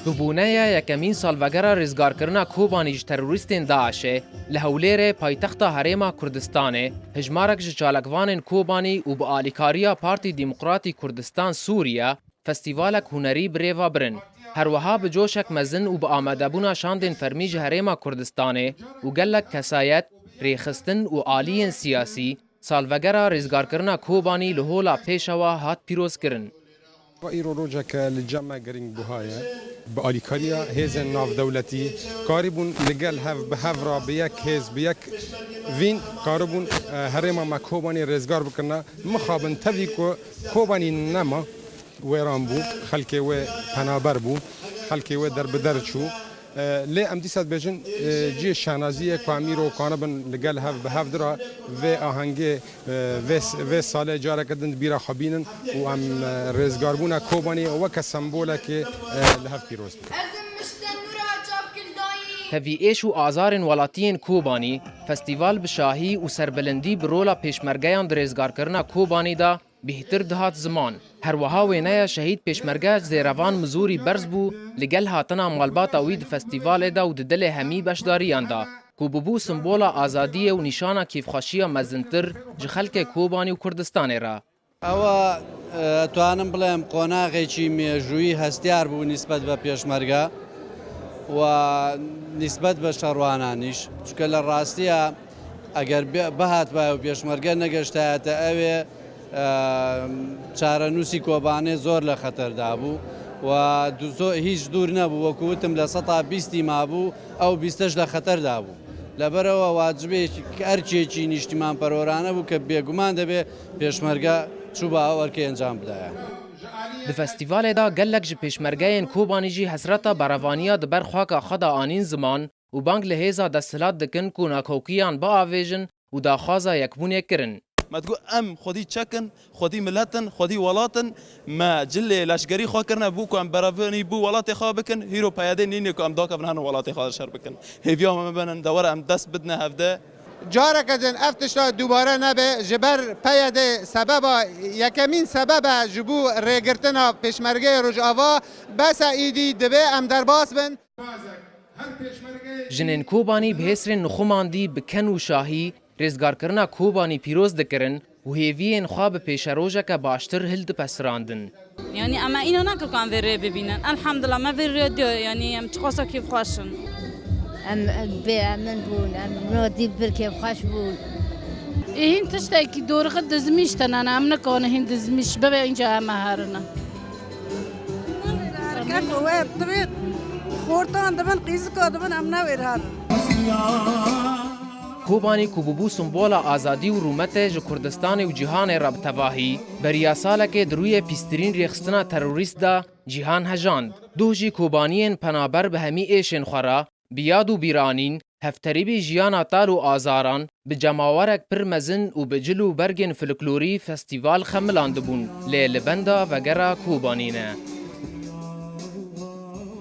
ببوونەیە یەکەمین ساڵڤەگەرە ڕێزگارکردنا کۆبانی ji terorîstên Daişê li Hewlêrê paytexta Herêma Kurdistanê hejmarek ji çalakvanên Kobanî û bi alîkariya Partî Dîmokratîk Kurdistan Sûriye festîvalek hunerî bi rêva birin. Herwiha bi coşek mezin û bi amedebûna şandên fermî ji Herêma Kurdistanê û gelek kesayet, rêxistin û aliyên siyasî salvegera rêzgarkirina Kobanî li hola pêşewa hat pîrozkirin. ایرو روزه که لجمع گرینگ بوهایه با آلیکاریا هیزن ناف دولتی کاربون لگل هف به هف را به یک هیز به یک وین کاربون هرما ما کوبانی رزگار بکنه مخابن تبی کو کوبانی نما ویران بو خلک و پنابر بو خلک و در بدر چو لی ام دیسات بجن جی شانازی کامیرو کانبن لگل هف به هف درا و آهنگی و سال جاره کردن بیرا خبینن و ام رزگاربونا کوبانی و که سمبوله که لهف پیروز هەڤی ئێش و ئازارên welatiyên Kobanî festîval bi şahî û serbelindî bi rola pêşmergeyan dirêzgarkirina Kobanî da bêhtir dihat ziman. Herwiha wêneya şehîd pêşmerge Zêrevan Mizorî Berz bû li gel hatina malbata wî di festîvalê da û di dilê hemî beşdariyan da ku bibû simbola azadiyê û nîşana kêfxweşiya mezintir ji xelkê Kobanî û Kurdistanê re. ئەوە توانم بڵێم قۆناغێکی مێژووی هەستیار بوو نیسبەت بە پێشمەرگە و نیسبەت بە شەڕوانانیش چکە لە ڕاستیە ئەگەر بەهات بە و پێشمەرگە نەگەشتایەتە ئەوێ چارەنووسی کۆبانێ زۆر لە خەتەردا بوو و هیچ دوور نەبوو وەکووتم لە 120 مابوو ئەو 20ش لە خەتەردا بوو لەبەرەوە واجبێکی ئەرکێکی نیشتیمان پەرۆرانە بوو کە بێگومان دەبێ پێشمەرگە چوو بە ئەوەرکە ئەنجام بدایە. Di festîvalê da gelek ji pêşmergeyên Kobanî jî hesreta berevaniya di ber xwaka xwe da anîn ziman û bang li hêza desthilat dikin ku nakokiyan biavêjin û daxwaza yekbûnê kirin. ما تقول ام خودی چکن خودی ملتن خودی ولاتن ما جل لشکری خو کرنا بو کو ام برافنی بو ولات خو بکن هیرو پیاده نینه کو ام دا کبن هنو ولات خو شر بکن هیویا ما بنن دور ام دست بدنا هفده جاره کدن افتشا دوباره نبه جبر پیاده سبب یکمین سبب جبو ریگرتنا پشمرگه رجاوا بس ایدی دبه ام در باس بن Jinên Kobanî bi hêsrên nixumandî bi ken û şahî rêzgarkirina Kobanî pîroz dikirin û hêviyên xwe bi pêşerojeke baştir hil dipesirandin. Yani ama îno nakir ku em vê rê bibînin. Elhamdülillah me vê rê diyo yani em çiqosa kêfxweş in. Em bêemin bûn, em rodî bir kêfxweş bûn. Hîn tiştekî dorixi dizmîş tenane em nikarin hîn dizmîş bibe înca em herine. خورتان دبن قیزکا دبن ام نویر هر Kobanî ku bibû simbola azadî û rûmetê ji Kurdistanê û cîhanê re bi tevahî, beriya salekê di rûyê pîstirîn rêxistina terorîst da cîhan hejand. Duh jî Kobaniyên penaber bi hemî êşên xwe re, bi yad û bîranîn, hevterîbê jiyana tal û azaran, bi cemawerek pir mezin û bi cil û bergên folklorî festîval xemilandibûn lê li benda vegera Kobanî ne.